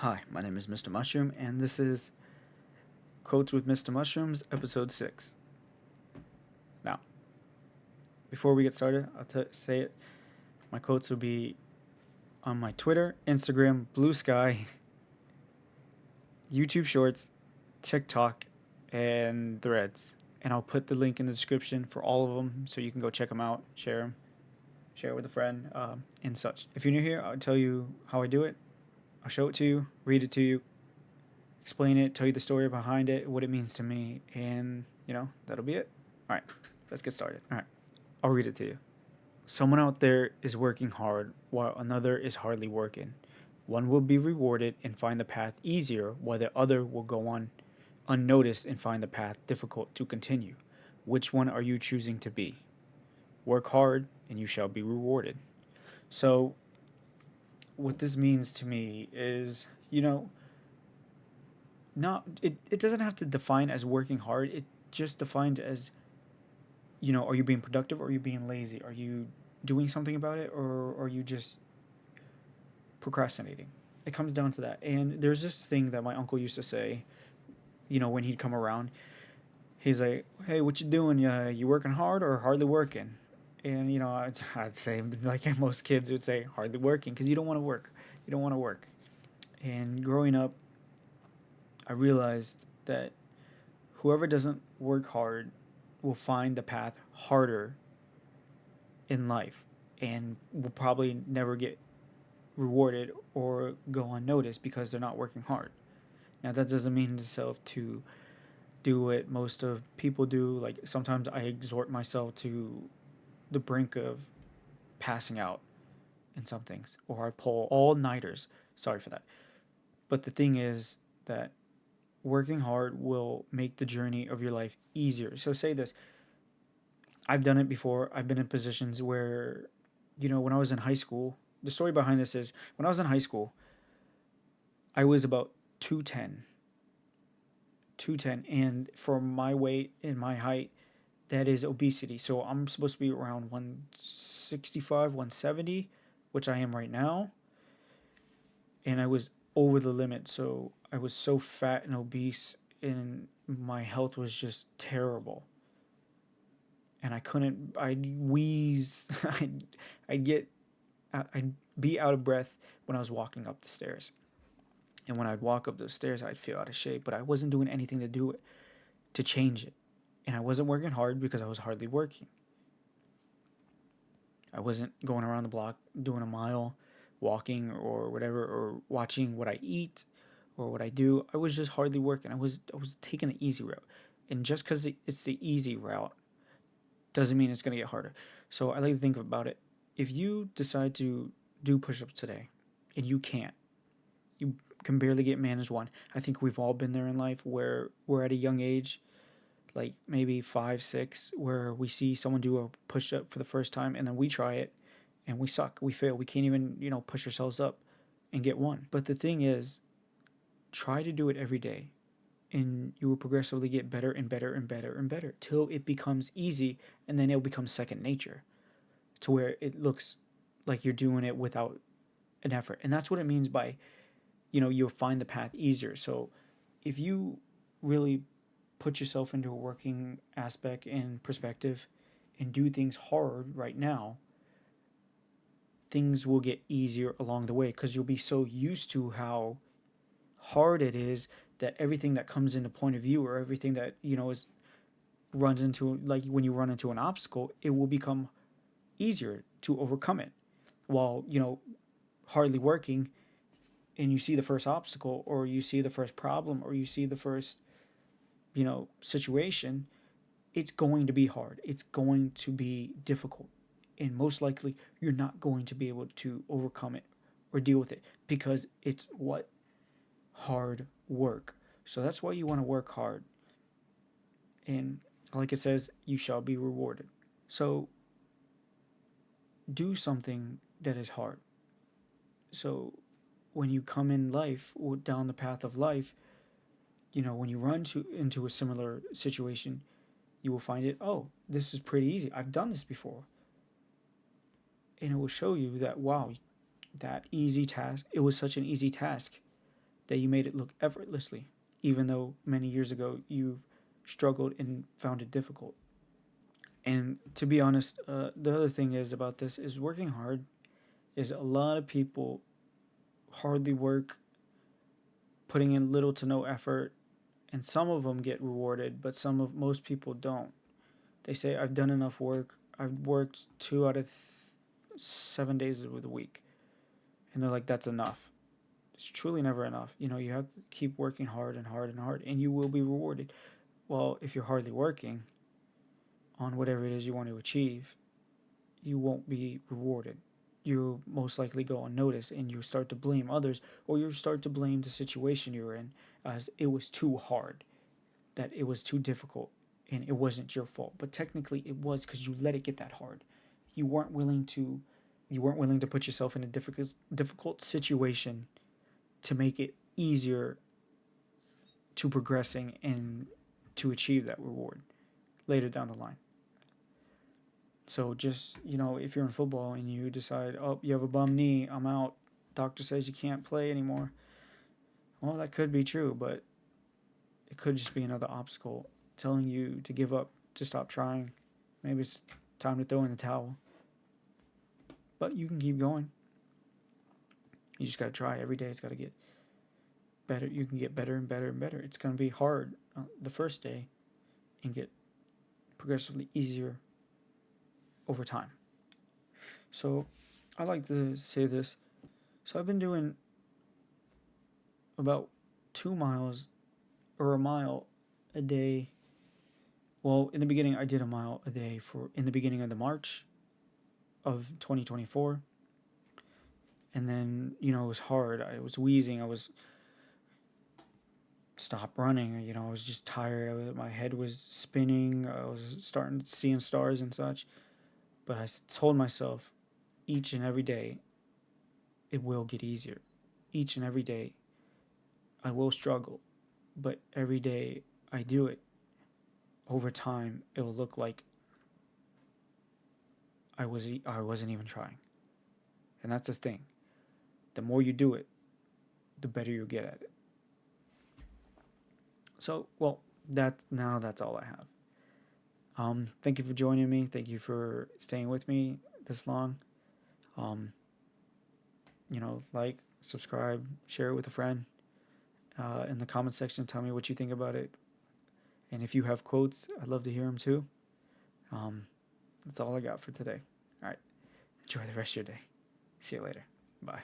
Hi, my name is Mr. Mushroom, and this is Quotes with Mr. Mushrooms, episode 6. Now, before we get started, say it. My quotes will be on my Twitter, Instagram, Blue Sky, YouTube Shorts, TikTok, and Threads. And I'll put the link in the description for all of them so you can go check them out, share it with a friend, and such. If you're new here, I'll tell you how I do it. I'll show it to you, read it to you, explain it, tell you the story behind it, what it means to me, and that'll be it. All right, let's get started. All right, I'll read it to you. Someone out there is working hard while another is hardly working. One will be rewarded and find the path easier, while the other will go on unnoticed and find the path difficult to continue. Which one are you choosing to be? Work hard and you shall be rewarded. So, what this means to me is, it doesn't have to define as working hard. It just defines as, are you being productive or are you being lazy? Are you doing something about it or are you just procrastinating? It comes down to that. And there's this thing that my uncle used to say, when he'd come around. He's like, "Hey, what you doing? You working hard or hardly working?" And I'd say, like most kids would say, hardly working, because you don't want to work. You don't want to work. And growing up, I realized that whoever doesn't work hard will find the path harder in life and will probably never get rewarded or go unnoticed because they're not working hard. Now, that doesn't mean itself to do what most of people do. Like, sometimes I exhort myself to the brink of passing out in some things, or I pull all nighters. Sorry for that. But the thing is that working hard will make the journey of your life easier. So, say this: I've done it before. I've been in positions where, when I was in high school, the story behind this is when I was in high school, I was about 210. 210. And for my weight and my height, that is obesity. So I'm supposed to be around 165, 170, which I am right now. And I was over the limit. So I was so fat and obese, and my health was just terrible. And I'd wheeze, I'd get, I'd be out of breath when I was walking up the stairs. And when I'd walk up those stairs, I'd feel out of shape, but I wasn't doing anything to do it, to change it. And I wasn't working hard because I was hardly working. I wasn't going around the block doing a mile, walking or whatever, or watching what I eat or what I do. I was just hardly working. I was taking the easy route. And just because it's the easy route doesn't mean it's going to get harder. So I like to think about it. If you decide to do push ups today and you can't, you can barely get managed one. I think we've all been there in life where we're at a young age, like maybe 5, 6, where we see someone do a push up for the first time and then we try it and we suck. We fail. We can't even, push ourselves up and get one. But the thing is, try to do it every day and you will progressively get better and better and better and better till it becomes easy, and then it'll become second nature to where it looks like you're doing it without an effort. And that's what it means by, you'll find the path easier. So if you really put yourself into a working aspect and perspective and do things hard right now, things will get easier along the way because you'll be so used to how hard it is that everything that comes into point of view, or everything that is runs into, like when you run into an obstacle, it will become easier to overcome it. While hardly working, and you see the first obstacle or you see the first problem or you see the first situation, it's going to be hard, it's going to be difficult, and most likely you're not going to be able to overcome it or deal with it because it's what hard work. So that's why you want to work hard, and like it says, you shall be rewarded. So do something that is hard. So when you come in life, or down the path of life, when you into a similar situation, you will find it, oh, this is pretty easy. I've done this before. And it will show you that, wow, that easy task, it was such an easy task that you made it look effortlessly, even though many years ago you've struggled and found it difficult. And to be honest, the other thing is about this is working hard is a lot of people hardly work, putting in little to no effort, and some of them get rewarded, but most people don't. They say I've done enough work. I've worked 2 out of 7 days of the week, and they're like, that's enough. It's truly never enough. You have to keep working hard and hard and hard, and you will be rewarded. Well, if you're hardly working on whatever it is you want to achieve, you won't be rewarded. You most likely go unnoticed, and you start to blame others, or you start to blame the situation you're in as it was too hard, that it was too difficult, and it wasn't your fault. But technically, it was because you let it get that hard. You weren't willing to. You weren't willing to put yourself in a difficult situation to make it easier to progressing and to achieve that reward later down the line. So just, if you're in football and you decide, oh, you have a bum knee, I'm out, doctor says you can't play anymore. Well, that could be true, but it could just be another obstacle telling you to give up, to stop trying. Maybe it's time to throw in the towel. But you can keep going. You just got to try every day. It's got to get better. You can get better and better and better. It's going to be hard the first day and get progressively easier over time. So I like to say this. So I've been doing about 2 miles or a mile a day. Well, in the beginning, I did a mile a day in the beginning of the March of 2024. And then, it was hard. I was wheezing. I was stop running. I was just tired. My head was spinning. I was starting seeing stars and such. But I told myself each and every day, it will get easier. Each and every day, I will struggle. But every day I do it, over time, it will look like I wasn't even trying. And that's the thing. The more you do it, the better you get at it. So, well, that's all I have. Thank you for joining me. Thank you for staying with me this long. Um, like, subscribe, share it with a friend. In the comment section, tell me what you think about it. And if you have quotes, I'd love to hear them too. That's all I got for today. All right. Enjoy the rest of your day. See you later. Bye.